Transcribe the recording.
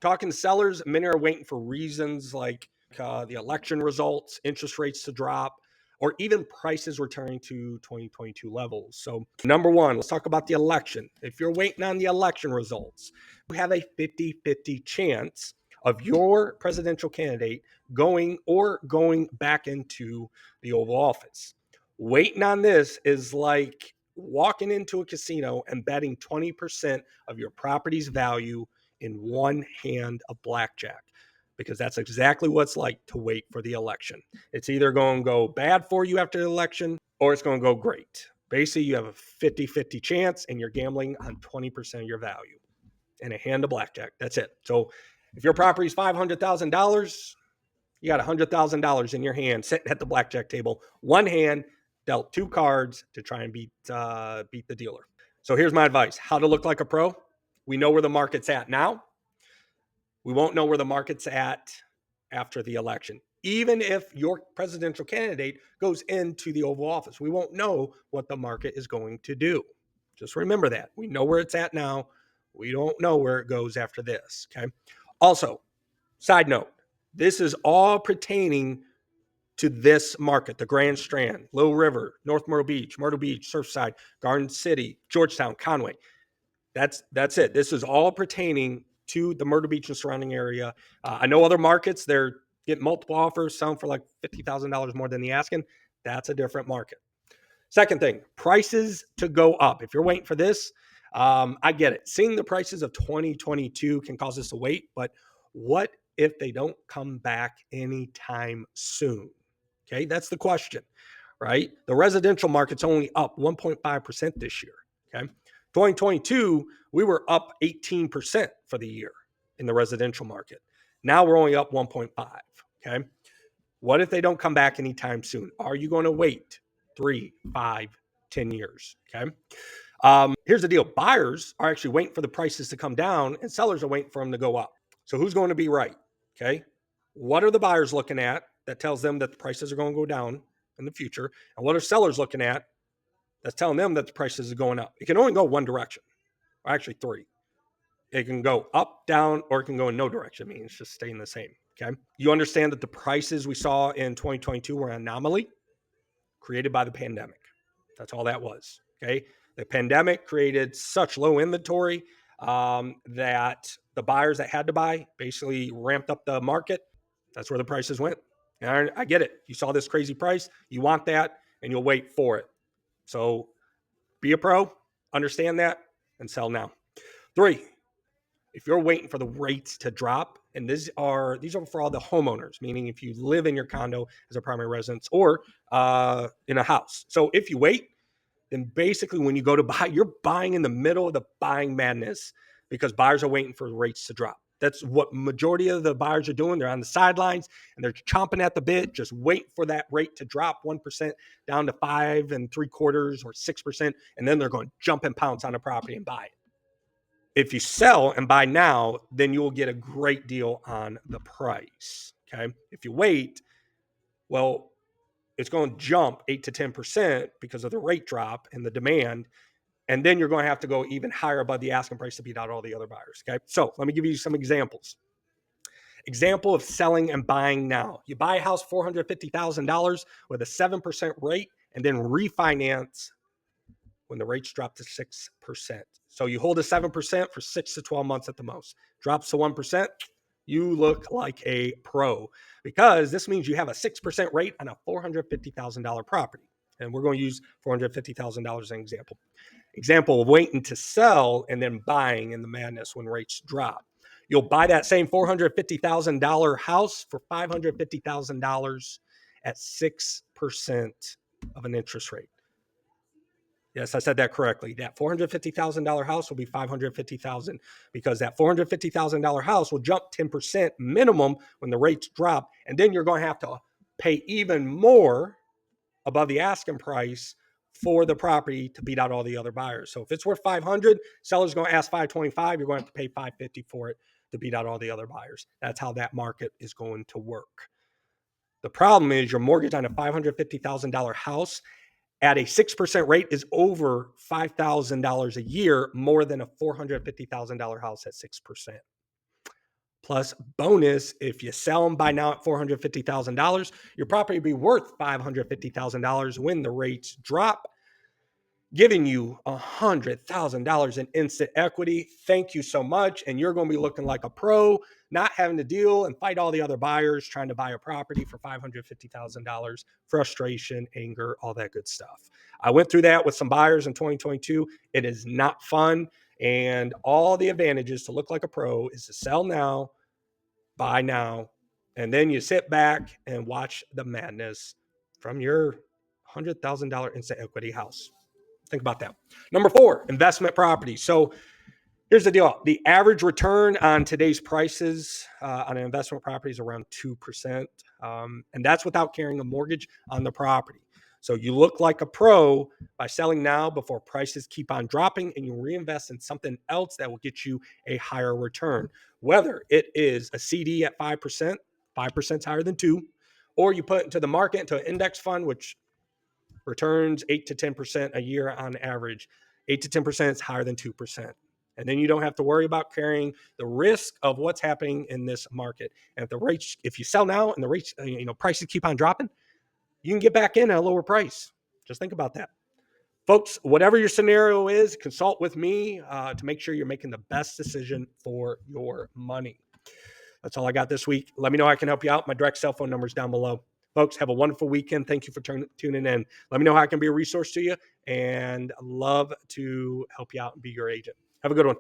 Talking to sellers, many are waiting for reasons like the election results, interest rates to drop, or even prices returning to 2022 levels. So, number one, let's talk about the election. If you're waiting on the election results, you have a 50-50 chance of your presidential candidate going back into the Oval Office. Waiting on this is like walking into a casino and betting 20% of your property's value in one hand of blackjack, because that's exactly what it's like to wait for the election. It's either going to go bad for you after the election or it's going to go great. Basically, you have a 50-50 chance and you're gambling on 20% of your value in a hand of blackjack. That's it. So if your property is $500,000, you got $100,000 in your hand sitting at the blackjack table. One hand dealt two cards to try and beat the dealer. So here's my advice: how to look like a pro. We know where the market's at now. We won't know where the market's at after the election. Even if your presidential candidate goes into the Oval Office, we won't know what the market is going to do. Just remember that. We know where it's at now. We don't know where it goes after this. Okay. Also, side note, this is all pertaining to this market: the Grand Strand, Little River, North Myrtle Beach, Surfside, Garden City, Georgetown, Conway. That's it. This is all pertaining to the Myrtle Beach and surrounding area. I know other markets, they're getting multiple offers, some for like $50,000 more than the asking. That's a different market. Second thing, prices to go up. If you're waiting for this, I get it. Seeing the prices of 2022 can cause us to wait, but what if they don't come back anytime soon? Okay, that's the question, right? The residential market's only up 1.5% this year. Okay. 2022, we were up 18% for the year in the residential market. Now we're only up 1.5. Okay. What if they don't come back anytime soon? Are you going to wait 3, 5, 10 years? Okay. Here's the deal: buyers are actually waiting for the prices to come down, and sellers are waiting for them to go up. So who's going to be right? Okay. What are the buyers looking at that tells them that the prices are going to go down in the future? And what are sellers looking at that's telling them that the prices are going up? It can only go one direction, or actually three. It can go up, down, or it can go in no direction. I mean, it's just staying the same. Okay. You understand that the prices we saw in 2022 were an anomaly created by the pandemic. That's all that was. Okay. The pandemic created such low inventory that the buyers that had to buy basically ramped up the market. That's where the prices went. And I get it. You saw this crazy price. You want that, and you'll wait for it. So be a pro, understand that, and sell now. 3, if you're waiting for the rates to drop, and these are for all the homeowners, meaning if you live in your condo as a primary residence or in a house. So if you wait, then basically when you go to buy, you're buying in the middle of the buying madness because buyers are waiting for the rates to drop. That's what majority of the buyers are doing. They're on the sidelines and they're chomping at the bit, just wait for that rate to drop 1% down to 5.75% or 6%, and then they're going to jump and pounce on a property and buy it. If you sell and buy now, then you will get a great deal on the price. Okay. If you wait, well, it's going to jump 8 to 10% because of the rate drop and the demand. And then you're going to have to go even higher above the asking price to beat out all the other buyers. Okay. So let me give you some examples. Example of selling and buying now. You buy a house $450,000 with a 7% rate and then refinance when the rates drop to 6%. So you hold a 7% for 6 to 12 months at the most. Drops to 1%, you look like a pro, because this means you have a 6% rate on a $450,000 property. And we're going to use $450,000 as an example. Example of waiting to sell and then buying in the madness when rates drop. You'll buy that same $450,000 house for $550,000 at 6% of an interest rate. Yes, I said that correctly. That $450,000 house will be $550,000 because that $450,000 house will jump 10% minimum when the rates drop, and then you're going to have to pay even more above the asking price for the property to beat out all the other buyers. So if it's worth $500,000, seller's going to ask $525,000. You're going to have to pay $550,000 for it to beat out all the other buyers. That's how that market is going to work. The problem is your mortgage on a $550,000 house at a 6% rate is over $5,000 a year, more than a $450,000 house at 6%. Plus bonus, if you sell them by now at $450,000, your property will be worth $550,000 when the rates drop, giving you $100,000 in instant equity. Thank you so much. And you're going to be looking like a pro, not having to deal and fight all the other buyers trying to buy a property for $550,000, frustration, anger, all that good stuff. I went through that with some buyers in 2022. It is not fun. And all the advantages to look like a pro is to sell now, buy now, and then you sit back and watch the madness from your $100,000 instant equity house. Think about that. Number 4, investment property. So here's the deal. The average return on today's prices on an investment property is around 2%. And that's without carrying a mortgage on the property. So you look like a pro by selling now before prices keep on dropping, and you reinvest in something else that will get you a higher return. Whether it is a CD at 5%, 5% is higher than 2%, or you put it into the market, into an index fund, which returns 8 to 10% a year on average. 8 to 10% is higher than 2%. And then you don't have to worry about carrying the risk of what's happening in this market. And if you sell now and the rates, prices keep on dropping, you can get back in at a lower price. Just think about that. Folks, whatever your scenario is, consult with me to make sure you're making the best decision for your money. That's all I got this week. Let me know how I can help you out. My direct cell phone number is down below. Folks, have a wonderful weekend. Thank you for tuning in. Let me know how I can be a resource to you, and I'd love to help you out and be your agent. Have a good one.